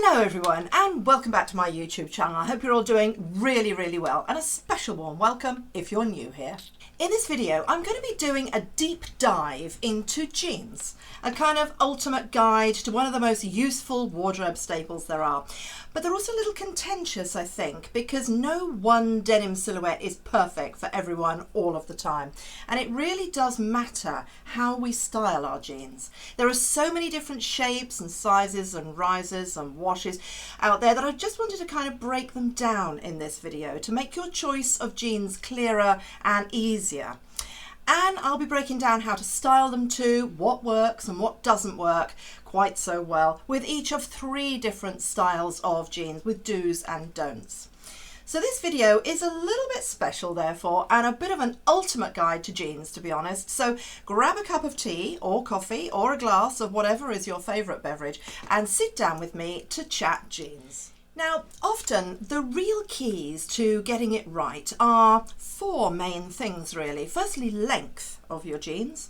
Hello everyone and welcome back to my YouTube channel. I hope you're all doing really well, and a special warm welcome if you're new here. In this video I'm going to be doing a deep dive into jeans, a kind of ultimate guide to one of the most useful wardrobe staples there are. But they're also a little contentious, I think, because no one denim silhouette is perfect for everyone all of the time. And it really does matter how we style our jeans. There are so many different shapes and sizes and rises and washes out there that I just wanted to kind of break them down in this video to make your choice of jeans clearer and easier. And I'll be breaking down how to style them too, what works and what doesn't work quite so well with each of 3 different styles of jeans with do's and don'ts. So this video is a little bit special therefore, and a bit of an ultimate guide to jeans, to be honest. So grab a cup of tea or coffee or a glass of whatever is your favourite beverage and sit down with me to chat jeans. Now, often the real keys to getting it right are 4 main things really. Firstly, length of your jeans,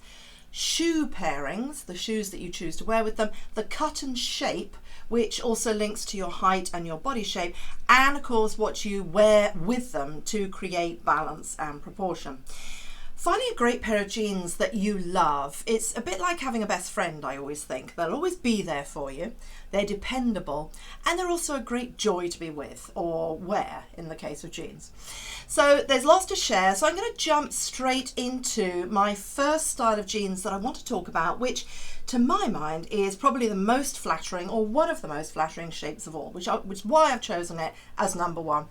shoe pairings, the shoes that you choose to wear with them, the cut and shape, which also links to your height and your body shape, and of course what you wear with them to create balance and proportion. Finding a great pair of jeans that you love, it's a bit like having a best friend, I always think. They'll always be there for you, they're dependable, and they're also a great joy to be with, or wear in the case of jeans. So there's lots to share, so I'm going to jump straight into my first style of jeans that I want to talk about, which to my mind is probably the most flattering, or one of the most flattering shapes of all, which is why I've chosen it as number 1.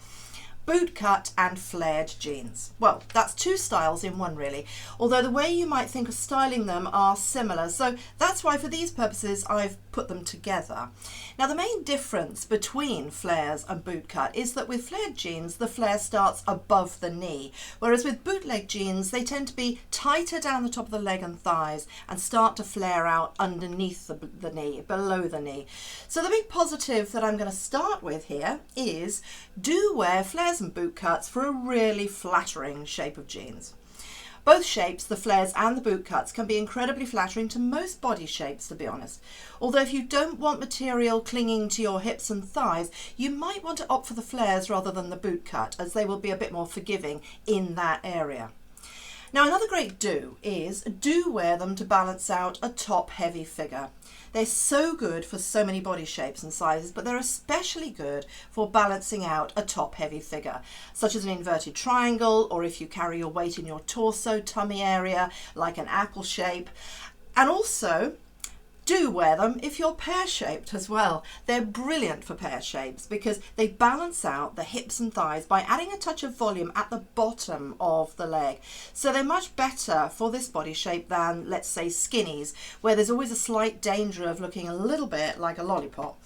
Boot cut and flared jeans. Well, that's 2 styles in one really, although the way you might think of styling them are similar, so that's why for these purposes I've put them together. Now the main difference between flares and boot cut is that with flared jeans the flare starts above the knee, whereas with bootleg jeans they tend to be tighter down the top of the leg and thighs and start to flare out underneath the knee, below the knee. So the big positive that I'm going to start with here is do wear flares and boot cuts for a really flattering shape of jeans. Both shapes, the flares and the boot cuts, can be incredibly flattering to most body shapes, to be honest. Although if you don't want material clinging to your hips and thighs, you might want to opt for the flares rather than the boot cut, as they will be a bit more forgiving in that area. Now another great do is do wear them to balance out a top heavy figure. They're so good for so many body shapes and sizes, but they're especially good for balancing out a top heavy figure, such as an inverted triangle, or if you carry your weight in your torso, tummy area, like an apple shape. And also do wear them if you're pear-shaped as well. They're brilliant for pear shapes because they balance out the hips and thighs by adding a touch of volume at the bottom of the leg. So they're much better for this body shape than, let's say, skinnies, where there's always a slight danger of looking a little bit like a lollipop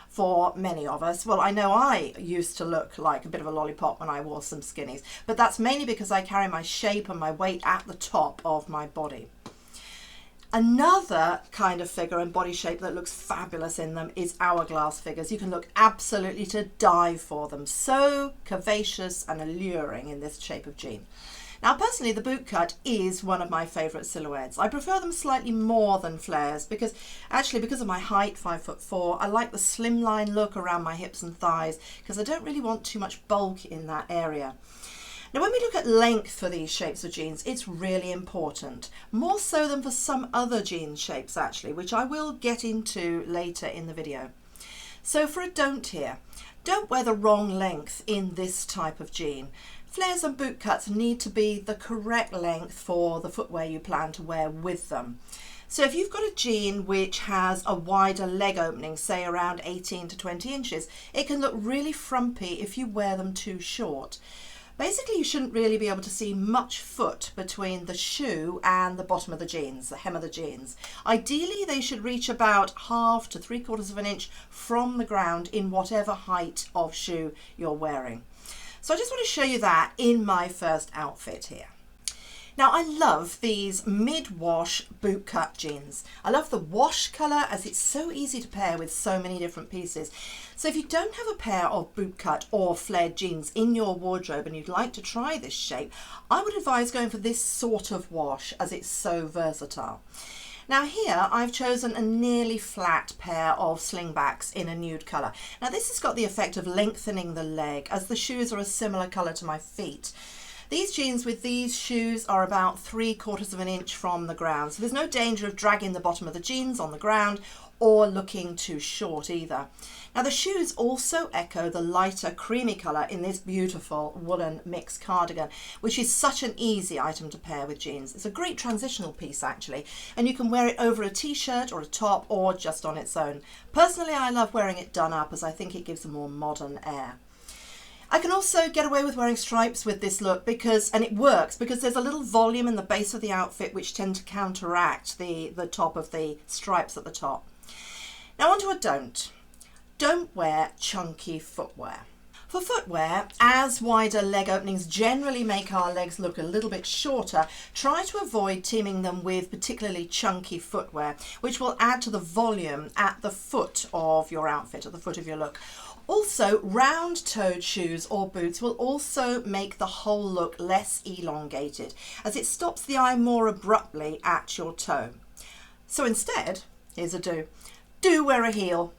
for many of us. Well, I know I used to look like a bit of a lollipop when I wore some skinnies, but that's mainly because I carry my shape and my weight at the top of my body. Another kind of figure and body shape that looks fabulous in them is hourglass figures. You can look absolutely to die for them. So curvaceous and alluring in this shape of jean. Now personally the boot cut is one of my favourite silhouettes. I prefer them slightly more than flares because of my height, 5'4", I like the slimline look around my hips and thighs because I don't really want too much bulk in that area. Now when we look at length for these shapes of jeans, it's really important, more so than for some other jean shapes actually, which I will get into later in the video. So for a don't here, don't wear the wrong length in this type of jean. Flares and boot cuts need to be the correct length for the footwear you plan to wear with them. So if you've got a jean which has a wider leg opening, say around 18 to 20 inches, it can look really frumpy if you wear them too short. Basically, you shouldn't really be able to see much foot between the shoe and the bottom of the jeans, the hem of the jeans. Ideally, they should reach about 1/2 to 3/4 of an inch from the ground in whatever height of shoe you're wearing. So I just want to show you that in my first outfit here. Now I love these mid-wash boot cut jeans. I love the wash colour as it's so easy to pair with so many different pieces. So if you don't have a pair of boot cut or flared jeans in your wardrobe and you'd like to try this shape, I would advise going for this sort of wash as it's so versatile. Now here I've chosen a nearly flat pair of slingbacks in a nude colour. Now this has got the effect of lengthening the leg as the shoes are a similar colour to my feet. These jeans with these shoes are about 3/4 of an inch from the ground, so there's no danger of dragging the bottom of the jeans on the ground or looking too short either. Now the shoes also echo the lighter creamy colour in this beautiful woolen mix cardigan, which is such an easy item to pair with jeans. It's a great transitional piece actually, and you can wear it over a t-shirt or a top or just on its own. Personally, I love wearing it done up as I think it gives a more modern air. I can also get away with wearing stripes with this look and it works because there's a little volume in the base of the outfit which tend to counteract the top of the stripes at the top. Now onto a don't. Don't wear chunky footwear. For footwear, as wider leg openings generally make our legs look a little bit shorter, try to avoid teaming them with particularly chunky footwear, which will add to the volume at the foot of your outfit, at the foot of your look. Also, round-toed shoes or boots will also make the whole look less elongated, as it stops the eye more abruptly at your toe. So instead, here's a do. Do wear a heel.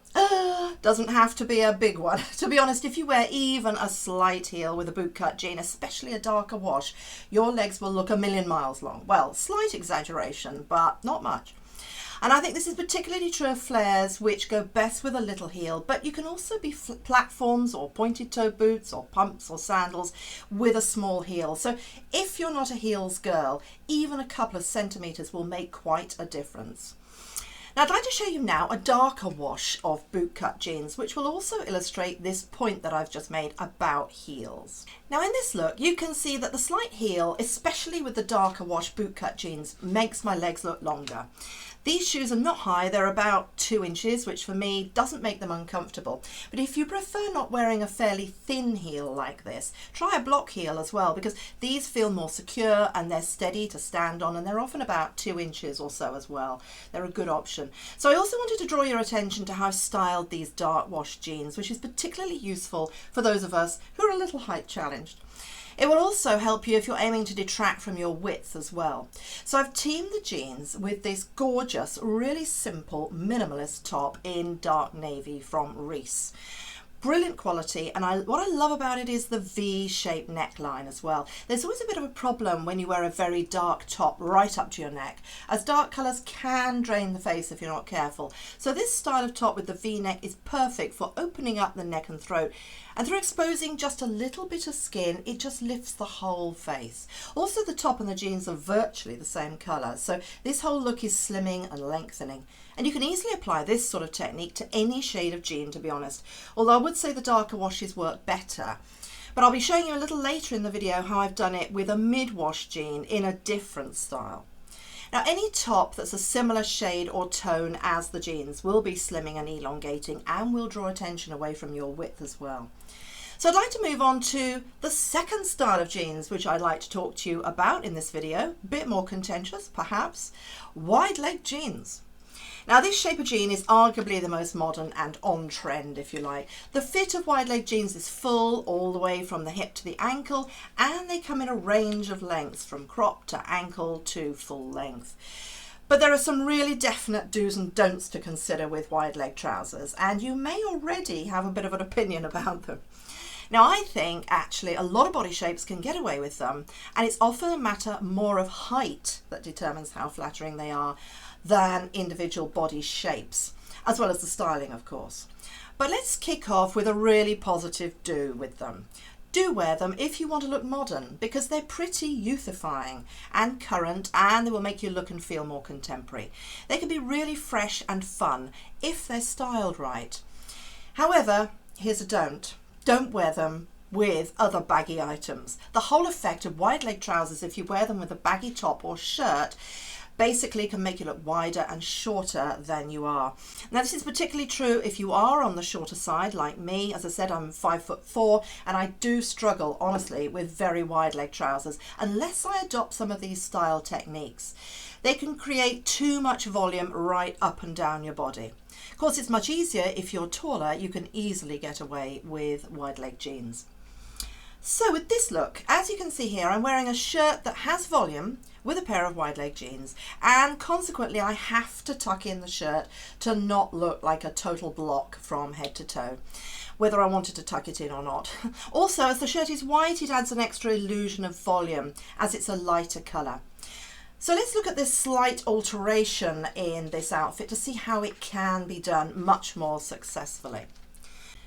Doesn't have to be a big one. To be honest, if you wear even a slight heel with a bootcut jean, especially a darker wash, your legs will look a million miles long. Well, slight exaggeration, but not much. And I think this is particularly true of flares, which go best with a little heel, but you can also be platforms or pointed toe boots or pumps or sandals with a small heel. So if you're not a heels girl, even a couple of centimetres will make quite a difference. Now I'd like to show you now a darker wash of bootcut jeans, which will also illustrate this point that I've just made about heels. Now in this look, you can see that the slight heel, especially with the darker wash bootcut jeans, makes my legs look longer. These shoes are not high, they're about 2 inches, which for me doesn't make them uncomfortable. But if you prefer not wearing a fairly thin heel like this, try a block heel as well, because these feel more secure and they're steady to stand on, and they're often about 2 inches or so as well. They're a good option. So I also wanted to draw your attention to how I've styled these dark wash jeans, which is particularly useful for those of us who are a little height challenged. It will also help you if you're aiming to detract from your width as well. So I've teamed the jeans with this gorgeous, really simple, minimalist top in dark navy from Reese. Brilliant quality, and what I love about it is the V-shaped neckline as well. There's always a bit of a problem when you wear a very dark top right up to your neck, as dark colours can drain the face if you're not careful. So this style of top with the V-neck is perfect for opening up the neck and throat, and through exposing just a little bit of skin, it just lifts the whole face. Also, the top and the jeans are virtually the same colour, so this whole look is slimming and lengthening. And you can easily apply this sort of technique to any shade of jean, to be honest, although I would say the darker washes work better. But I'll be showing you a little later in the video how I've done it with a mid-wash jean in a different style. Now any top that's a similar shade or tone as the jeans will be slimming and elongating and will draw attention away from your width as well. So I'd like to move on to the second style of jeans which I'd like to talk to you about in this video, a bit more contentious perhaps, wide leg jeans. Now this shape of jean is arguably the most modern and on trend, if you like. The fit of wide leg jeans is full all the way from the hip to the ankle, and they come in a range of lengths from crop to ankle to full length. But there are some really definite do's and don'ts to consider with wide leg trousers, and you may already have a bit of an opinion about them. Now I think actually a lot of body shapes can get away with them, and it's often a matter more of height that determines how flattering they are than individual body shapes, as well as the styling of course. But let's kick off with a really positive do with them. Do wear them if you want to look modern, because they're pretty youthifying and current, and they will make you look and feel more contemporary. They can be really fresh and fun if they're styled right. However, here's a don't. Don't wear them with other baggy items. The whole effect of wide leg trousers, if you wear them with a baggy top or shirt, basically can make you look wider and shorter than you are. Now this is particularly true if you are on the shorter side like me. As I said, I'm 5'4", and I do struggle honestly with very wide leg trousers unless I adopt some of these style techniques. They can create too much volume right up and down your body. Of course, it's much easier if you're taller. You can easily get away with wide leg jeans. So with this look, as you can see here, I'm wearing a shirt that has volume with a pair of wide leg jeans, and consequently I have to tuck in the shirt to not look like a total block from head to toe, whether I wanted to tuck it in or not. Also, as the shirt is white, it adds an extra illusion of volume as it's a lighter colour. So let's look at this slight alteration in this outfit to see how it can be done much more successfully.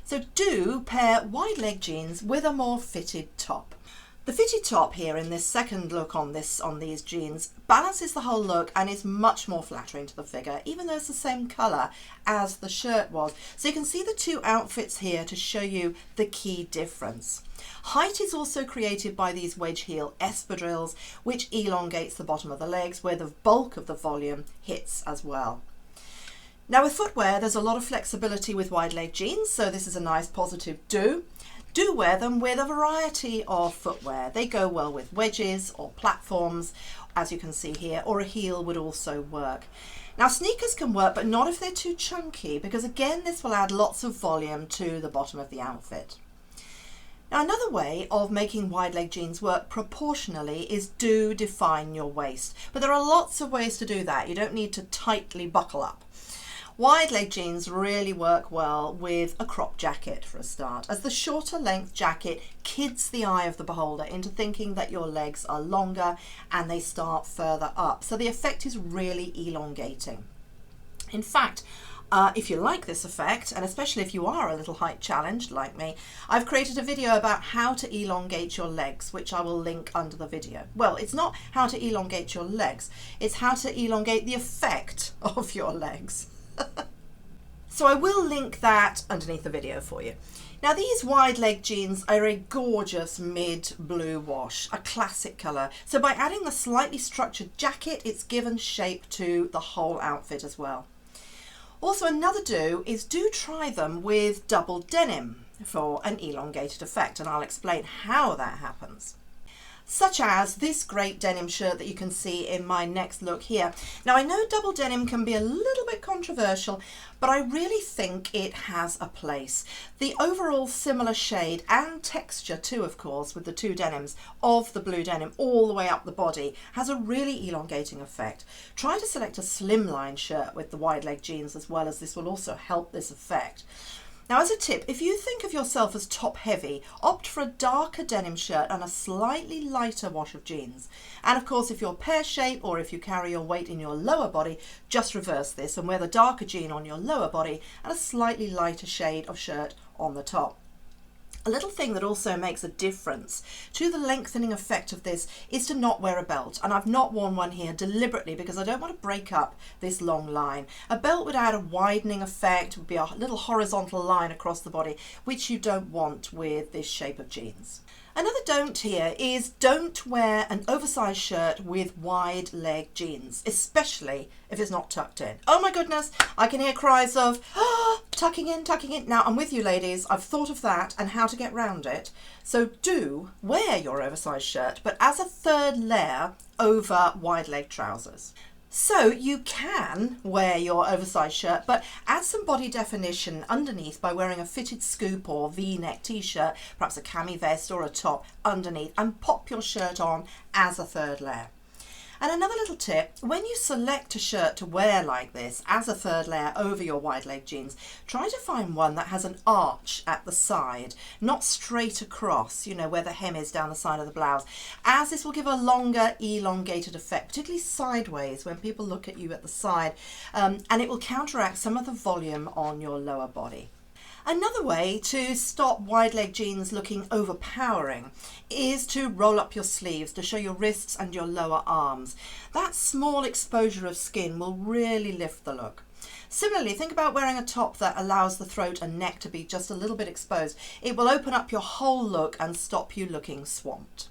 So do pair wide leg jeans with a more fitted top. The fitted top here in this second look on these jeans balances the whole look and is much more flattering to the figure, even though it's the same colour as the shirt was. So you can see the two outfits here to show you the key difference. Height is also created by these wedge heel espadrilles, which elongates the bottom of the legs where the bulk of the volume hits as well. Now with footwear, there's a lot of flexibility with wide leg jeans, so this is a nice positive do. Do wear them with a variety of footwear. They go well with wedges or platforms, as you can see here, or a heel would also work. Now sneakers can work, but not if they're too chunky, because again, this will add lots of volume to the bottom of the outfit. Now another way of making wide leg jeans work proportionally is do define your waist. But there are lots of ways to do that. You don't need to tightly buckle up. Wide leg jeans really work well with a crop jacket for a start, as the shorter length jacket kids the eye of the beholder into thinking that your legs are longer and they start further up. So the effect is really elongating. In fact, if you like this effect, and especially if you are a little height challenged like me, I've created a video about how to elongate your legs, which I will link under the video. Well, it's not how to elongate your legs, it's how to elongate the effect of your legs. So I will link that underneath the video for you. Now these wide leg jeans are a gorgeous mid blue wash, a classic colour. So by adding the slightly structured jacket, it's given shape to the whole outfit as well. Also another do is do try them with double denim for an elongated effect, and I'll explain how that happens. Such as this great denim shirt that you can see in my next look here. Now I know double denim can be a little bit controversial, but I really think it has a place. The overall similar shade and texture too, of course, with the two denims of the blue denim all the way up the body has a really elongating effect. Try to select a slimline shirt with the wide leg jeans as well, as this will also help this effect. Now as a tip, if you think of yourself as top heavy, opt for a darker denim shirt and a slightly lighter wash of jeans. And of course, if you're pear shaped or if you carry your weight in your lower body, just reverse this and wear the darker jean on your lower body and a slightly lighter shade of shirt on the top. A little thing that also makes a difference to the lengthening effect of this is to not wear a belt, and I've not worn one here deliberately because I don't want to break up this long line. A belt would add a widening effect, would be a little horizontal line across the body, which you don't want with this shape of jeans. Another don't here is don't wear an oversized shirt with wide leg jeans, especially if it's not tucked in. Oh my goodness, I can hear cries of, tucking in, tucking in. Now I'm with you ladies, I've thought of that and how to get round it. So do wear your oversized shirt, but as a third layer over wide leg trousers. So you can wear your oversized shirt, but add some body definition underneath by wearing a fitted scoop or V-neck t-shirt, perhaps a cami vest or a top underneath, and pop your shirt on as a third layer. And another little tip, when you select a shirt to wear like this as a third layer over your wide leg jeans, try to find one that has an arch at the side, not straight across, you know, where the hem is down the side of the blouse, as this will give a longer elongated effect, particularly sideways when people look at you at the side, and it will counteract some of the volume on your lower body. Another way to stop wide leg jeans looking overpowering is to roll up your sleeves to show your wrists and your lower arms. That small exposure of skin will really lift the look. Similarly, think about wearing a top that allows the throat and neck to be just a little bit exposed. It will open up your whole look and stop you looking swamped.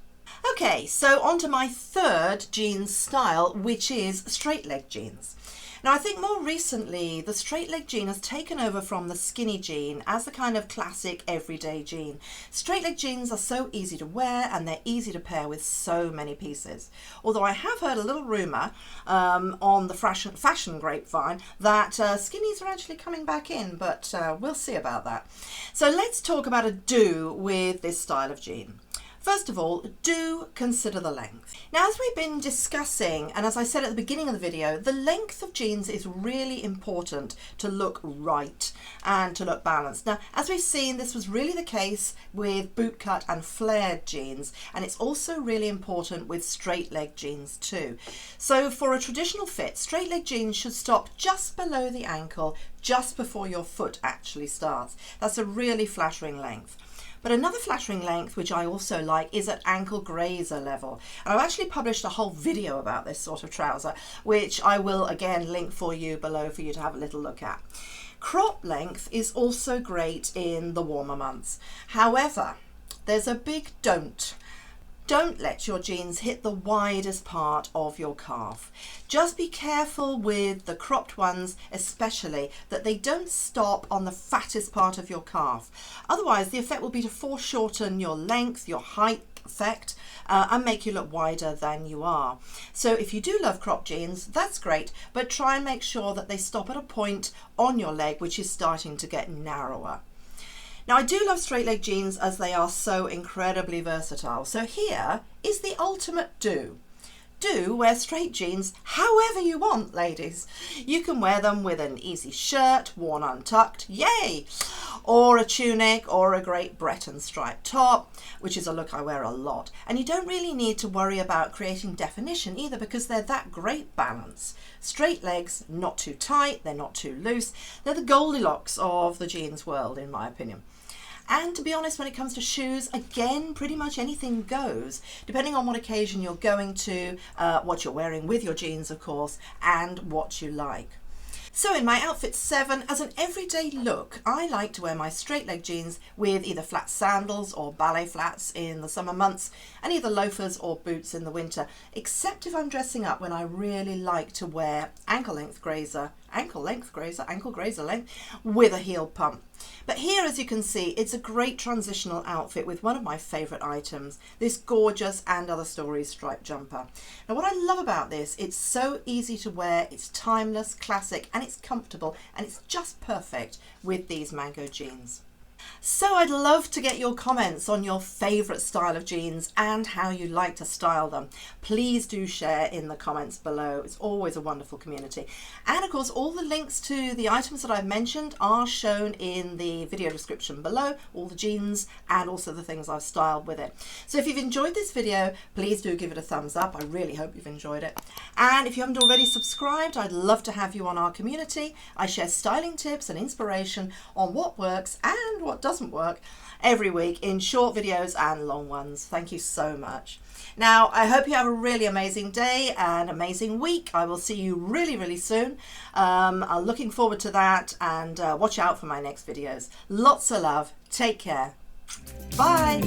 Okay, so on to my third jeans style, which is straight leg jeans. Now I think more recently the straight leg jean has taken over from the skinny jean as the kind of classic everyday jean. Straight leg jeans are so easy to wear and they're easy to pair with so many pieces. Although I have heard a little rumour on the fashion grapevine that skinnies are actually coming back in, but we'll see about that. So let's talk about a do with this style of jean. First of all, do consider the length. Now, as we've been discussing, and as I said at the beginning of the video, the length of jeans is really important to look right and to look balanced. Now, as we've seen, this was really the case with bootcut and flared jeans, and it's also really important with straight leg jeans too. So for a traditional fit, straight leg jeans should stop just below the ankle, just before your foot actually starts. That's a really flattering length. But another flattering length, which I also like, is at ankle grazer level. And I've actually published a whole video about this sort of trouser, which I will again link for you below for you to have a little look at. Crop length is also great in the warmer months. However, there's a big don't. Don't let your jeans hit the widest part of your calf. Just be careful with the cropped ones, especially, that they don't stop on the fattest part of your calf. Otherwise, the effect will be to foreshorten your length, your height effect, and make you look wider than you are. So if you do love cropped jeans, that's great, but try and make sure that they stop at a point on your leg which is starting to get narrower. Now, I do love straight leg jeans as they are so incredibly versatile. So here is the ultimate do. Do wear straight jeans however you want, ladies. You can wear them with an easy shirt, worn untucked, yay! Or a tunic or a great Breton striped top, which is a look I wear a lot. And you don't really need to worry about creating definition either, because they're that great balance. Straight legs, not too tight, they're not too loose. They're the Goldilocks of the jeans world, in my opinion. And to be honest, when it comes to shoes, again, pretty much anything goes, depending on what occasion you're going to, what you're wearing with your jeans, of course, and what you like. So in my outfit 7, as an everyday look, I like to wear my straight leg jeans with either flat sandals or ballet flats in the summer months, and either loafers or boots in the winter, except if I'm dressing up, when I really like to wear ankle grazer length with a heel pump. But here, as you can see, it's a great transitional outfit with one of my favourite items, this gorgeous And Other Stories striped jumper. Now, what I love about this, it's so easy to wear, it's timeless, classic, and it's comfortable, and it's just perfect with these mango jeans. So I'd love to get your comments on your favourite style of jeans and how you like to style them. Please do share in the comments below. It's always a wonderful community. And of course, all the links to the items that I've mentioned are shown in the video description below, all the jeans and also the things I've styled with it. So if you've enjoyed this video, please do give it a thumbs up. I really hope you've enjoyed it. And if you haven't already subscribed, I'd love to have you on our community. I share styling tips and inspiration on what works and what doesn't work every week in short videos and long ones. Thank you so much. Now, I hope you have a really amazing day and amazing week. I will see you really, really soon. I'm looking forward to that, and watch out for my next videos. Lots of love. Take care. Bye.